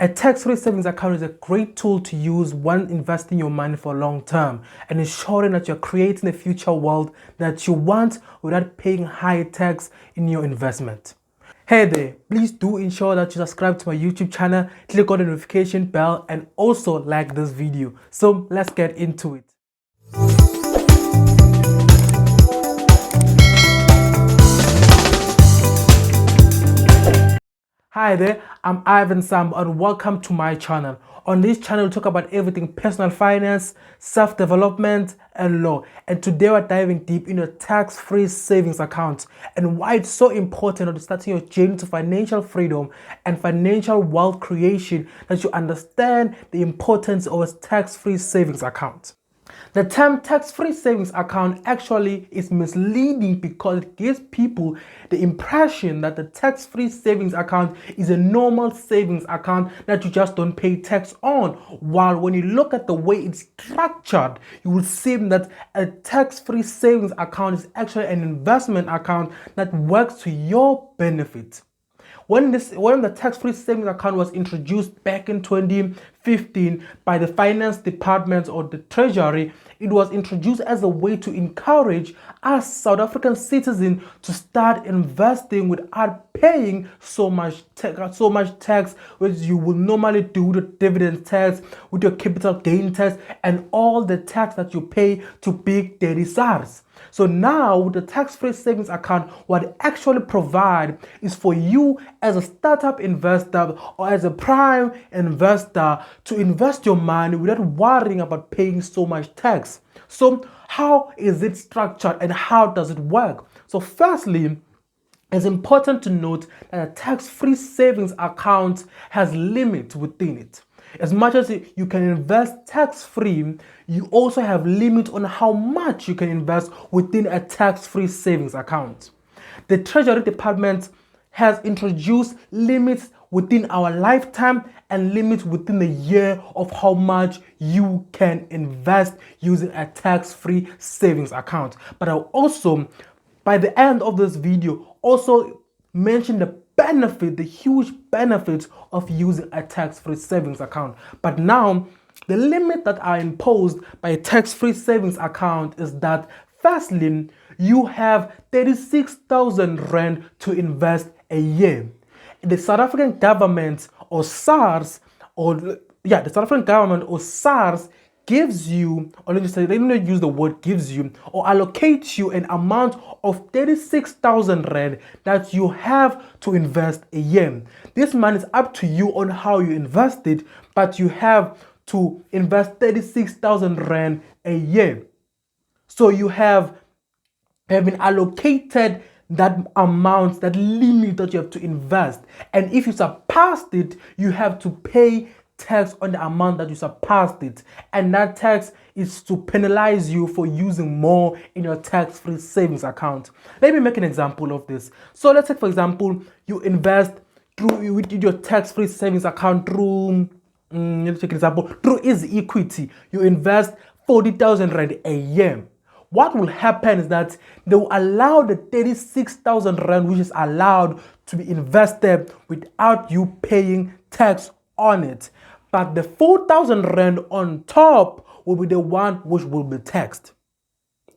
A tax-free savings account is a great tool to use when investing your money for long term and ensuring that you're creating a future wealth that you want without paying high tax in your investment. Hey there, please do ensure that you subscribe to my YouTube channel, click on the notification bell and also like this video. So let's get into it. Hi there, I'm Tfsa and welcome to my channel. On this channel, we talk about everything personal finance, self-development, and law. And today we're diving deep into a tax-free savings account and why it's so important to starting your journey to financial freedom and financial wealth creation that you understand the importance of a tax-free savings account. The term tax-free savings account actually is misleading because it gives people the impression that the tax-free savings account is a normal savings account that you just don't pay tax on. While when you look at the way it's structured, you will see that a tax-free savings account is actually an investment account that works to your benefit. When the tax-free savings account was introduced back in 2015 by the finance department or the treasury, it was introduced as a way to encourage us South African citizens to start investing without paying so much tax, which you would normally do with the dividend tax, with your capital gain tax, and all the tax that you pay to big daddy SARS. So now with the tax-free savings account, what it actually provides is for you as a startup investor or as a prime investor to invest your money without worrying about paying so much tax. So how is it structured and how does it work? So firstly, it's important to note that a tax-free savings account has limits within it. As much as you can invest tax-free, you also have limits on how much you can invest within a tax-free savings account. The Treasury Department has introduced limits within our lifetime and limits within the year of how much you can invest using a tax-free savings account. But I'll also, by the end of this video, also mention the huge benefits of using a tax-free savings account. But now, the limit that are imposed by a tax-free savings account is that firstly, you have 36,000 rand to invest a year. The South African government or SARS, the South African government or SARS gives you, or let me use the word gives you, or allocates you an amount of 36,000 rand that you have to invest a year. This money is up to you on how you invest it, but you have to invest 36,000 rand a year. So you have been allocated that amount, that limit that you have to invest. And if you surpass it, you have to pay tax on the amount that you surpassed it, and that tax is to penalize you for using more in your tax-free savings account. Let me make an example of this. So let's say, for example, you invest through your tax-free savings account through let's take an example through Easy Equity. You invest 40,000 rand a year. What will happen is that they will allow the 36,000 rand, which is allowed to be invested without you paying tax on it. But the 4,000 rand on top will be the one which will be taxed.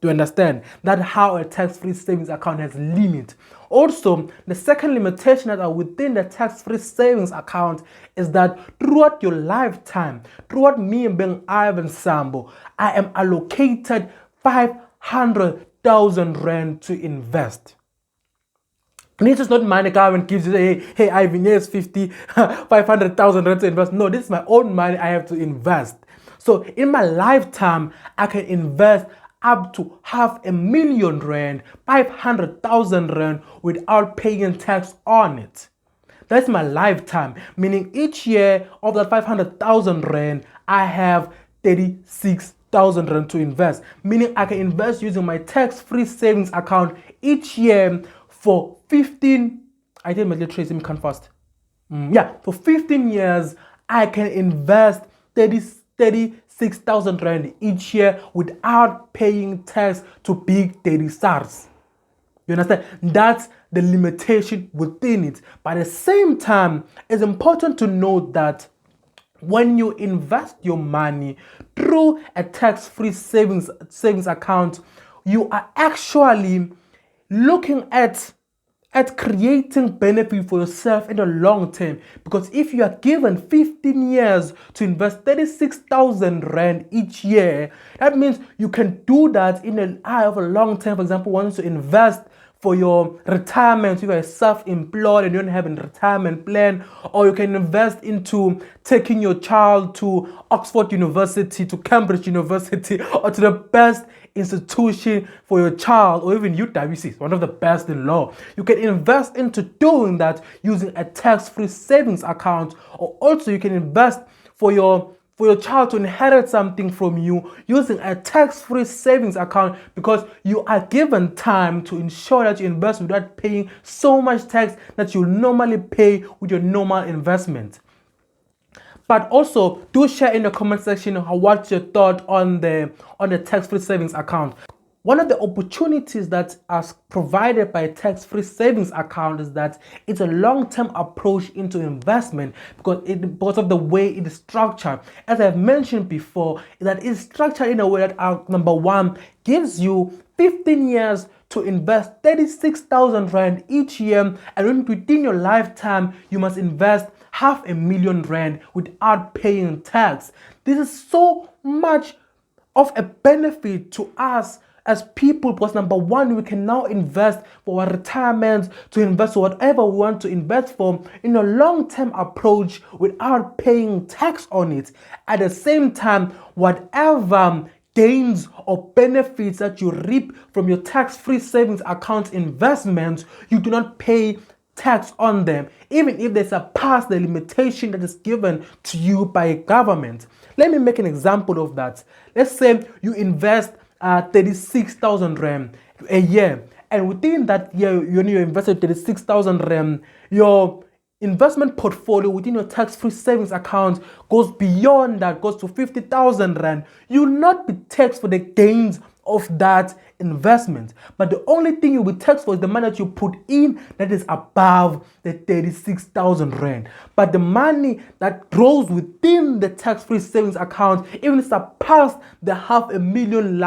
Do you understand? That's how a tax-free savings account has limit. Also, the second limitation that are within the tax-free savings account is that throughout your lifetime, throughout me being Tfsa, I am allocated 500,000 rand to invest. This is not money government gives you, hey, Ivan, here's 500,000 rand to invest. No, this is my own money I have to invest. So in my lifetime, I can invest up to 500,000 rand, 500,000 rand without paying tax on it. That's my lifetime, meaning each year of that 500,000 rand, I have 36,000 rand to invest, meaning I can invest using my tax-free savings account each year for 15, I did my literacy, let me count fast. For 15 years, I can invest 36,000 rand each year without paying tax to big daddy SARS. You understand? That's the limitation within it. But at the same time, it's important to note that when you invest your money through a tax-free savings account, you are actually looking at creating benefit for yourself in the long term. Because if you are given 15 years to invest 36,000 rand each year, that means you can do that in an eye of a long term. For example, wanting to invest for your retirement, if you're self-employed and you don't have a retirement plan, or you can invest into taking your child to Oxford University, to Cambridge University, or to the best institution for your child, or even UWC, one of the best in law. You can invest into doing that using a tax-free savings account, or also you can invest for your child to inherit something from you using a tax-free savings account, because you are given time to ensure that you invest without paying so much tax that you normally pay with your normal investment. But also, do share in the comment section what's your thought on the tax-free savings account. One of the opportunities that are provided by a tax-free savings account is that it's a long-term approach into investment, because of the way it is structured. As I've mentioned before, that it's structured in a way that, number one, gives you 15 years to invest 36,000 rand each year, and within your lifetime, you must invest 500,000 rand without paying tax. This is so much of a benefit to us as people, because number one, we can now invest for our retirement, to invest for whatever we want to invest for in a long-term approach without paying tax on it. At the same time, whatever gains or benefits that you reap from your tax-free savings account investments, you do not pay tax on them, even if they surpass the limitation that is given to you by a government. Let me make an example of that. Let's say you invest 36,000 rand a year, and within that year, when you invested 36,000 rand, your investment portfolio within your tax-free savings account goes beyond that, goes to 50,000 rand. You will not be taxed for the gains of that investment, but the only thing you'll be taxed for is the money that you put in that is above the 36,000 rand. But the money that grows within the tax-free savings account, even surpass the 500,000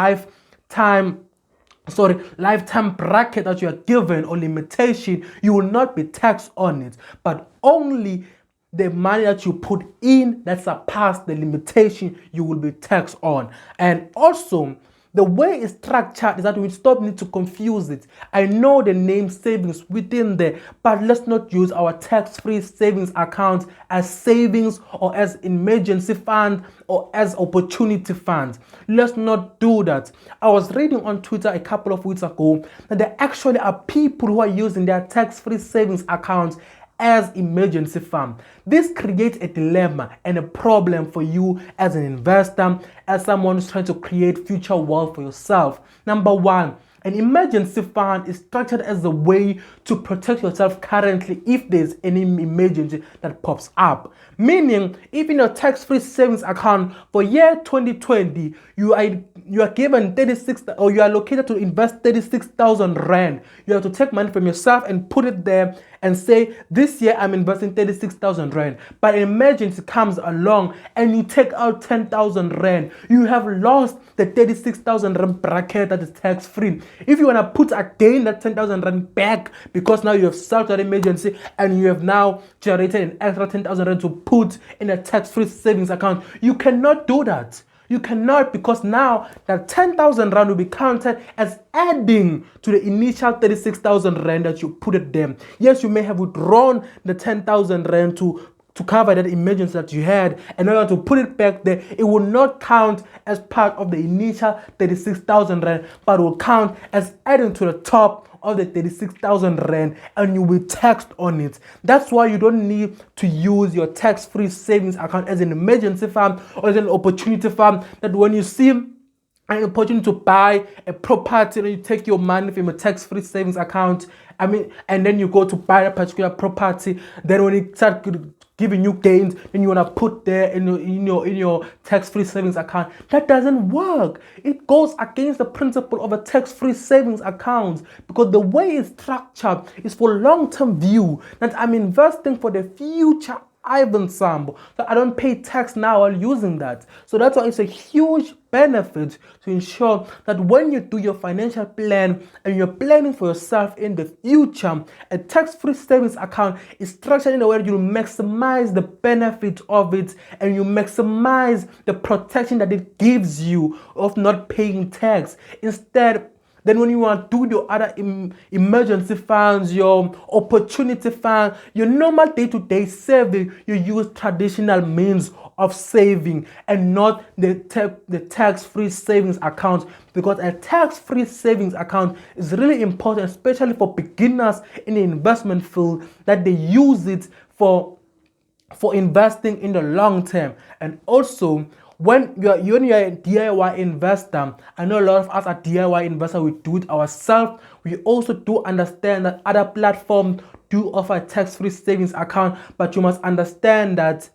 lifetime bracket that you are given or limitation, you will not be taxed on it, but only the money that you put in that surpass the limitation you will be taxed on. And also, the way it's structured is that we need to confuse it. I know the name savings within there, but let's not use our tax-free savings account as savings or as emergency fund or as opportunity funds. Let's not do that. I was reading on Twitter a couple of weeks ago that there actually are people who are using their tax-free savings accounts as emergency fund. This creates a dilemma and a problem for you as an investor, as someone who's trying to create future wealth for yourself. Number one, an emergency fund is structured as a way to protect yourself currently if there's any emergency that pops up. Meaning, if in your tax-free savings account for year 2020, you are given 36, or you are allocated to invest 36,000 rand, you have to take money from yourself and put it there and say, this year I'm investing 36,000 rand. But an emergency comes along and you take out 10,000 rand. You have lost the 36,000 rand bracket that is tax-free. If you want to put again that 10,000 rand back, because now you have solved that emergency and you have now generated an extra 10,000 rand to put in a tax-free savings account, you cannot do that. You cannot, because now that 10,000 rand will be counted as adding to the initial 36,000 rand that you put it there. Yes, you may have withdrawn the 10,000 rand to cover that emergency that you had, and in order to put it back there, it will not count as part of the initial 36,000 rand, but will count as adding to the top of the 36,000 rand, and you will be taxed on it. That's why you don't need to use your tax-free savings account as an emergency fund or as an opportunity fund, that when you see an opportunity to buy a property and you take your money from a tax-free savings account, and then you go to buy a particular property, then when it starts giving you gains, then you want to put there in your tax-free savings account. That doesn't work. It goes against the principle of a tax-free savings account, because the way it's structured is for long-term view, that I'm investing for the future Ivan Sambo. So I don't pay tax now while using that. So that's why it's a huge benefit to ensure that when you do your financial plan and you're planning for yourself in the future, a tax-free savings account is structured in a way that you maximize the benefit of it and you maximize the protection that it gives you of not paying tax. Instead, then when you want to do your other emergency funds, your opportunity fund, your normal day-to-day saving, you use traditional means of saving and not the tax-free savings account, because a tax-free savings account is really important, especially for beginners in the investment field, that they use it for investing in the long term. And also, when you're a DIY investor, I know a lot of us are DIY investors, we do it ourselves. We also do understand that other platforms do offer a tax-free savings account, but you must understand that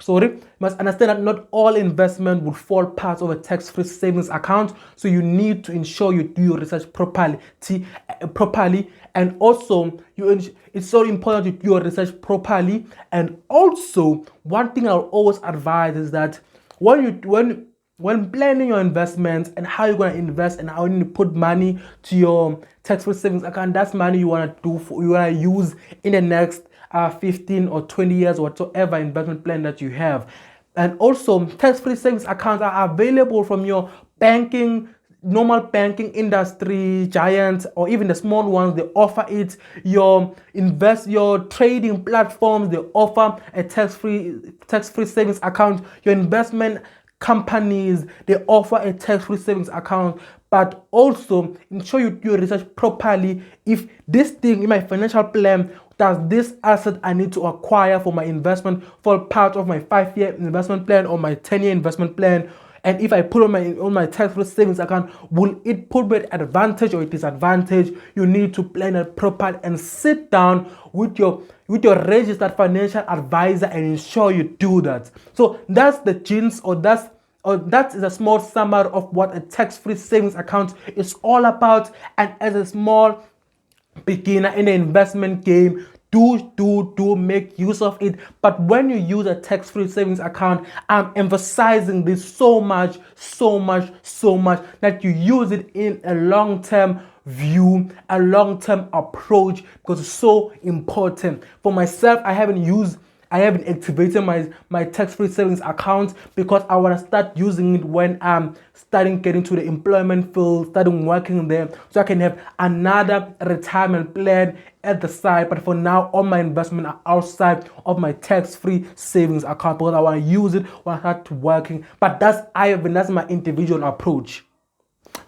not all investment would fall part of a tax-free savings account. So you need to ensure you do your research properly, and also it's so important to do your research properly. And also, one thing I'll always advise is that when planning your investments and how you're going to invest and how you need to put money to your tax-free savings account, that's money you want to use in the next 15 or 20 years, whatsoever investment plan that you have. And also, tax-free savings accounts are available from your normal banking industry giants, or even the small ones. They offer it. Your trading platforms, they offer a tax-free savings account. Your investment companies, they offer a tax-free savings account. But also ensure you do your research properly. If this thing in my financial plan, does this asset I need to acquire for my investment fall part of my 5-year investment plan or my 10-year investment plan? And if I put on my tax-free savings account, will it put me at advantage or disadvantage? You need to plan it properly and sit down with your registered financial advisor and ensure you do that. So that's the gist, or that is a small summary of what a tax-free savings account is all about. And as a small beginner in the investment game, do make use of it. But when you use a tax-free savings account, I'm emphasizing this so much that you use it in a long-term view, a long-term approach, because it's so important. For myself, I haven't activated my tax-free savings account because I want to start using it when I'm starting getting to the employment field, starting working there, so I can have another retirement plan at the side. But for now, all my investment are outside of my tax-free savings account because I want to use it when I start working. But that's my individual approach.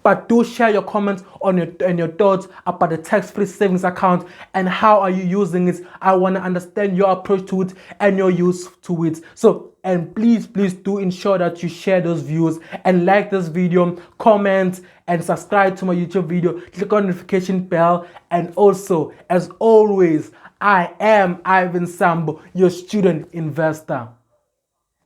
But do share your comments on your thoughts about the tax-free savings account and how are you using it. I want to understand your approach to it and your use to it. So, and please do ensure that you share those views and like this video, comment and subscribe to my YouTube video. Click on the notification bell. And also, as always, I am Ivan Sambo, your student investor.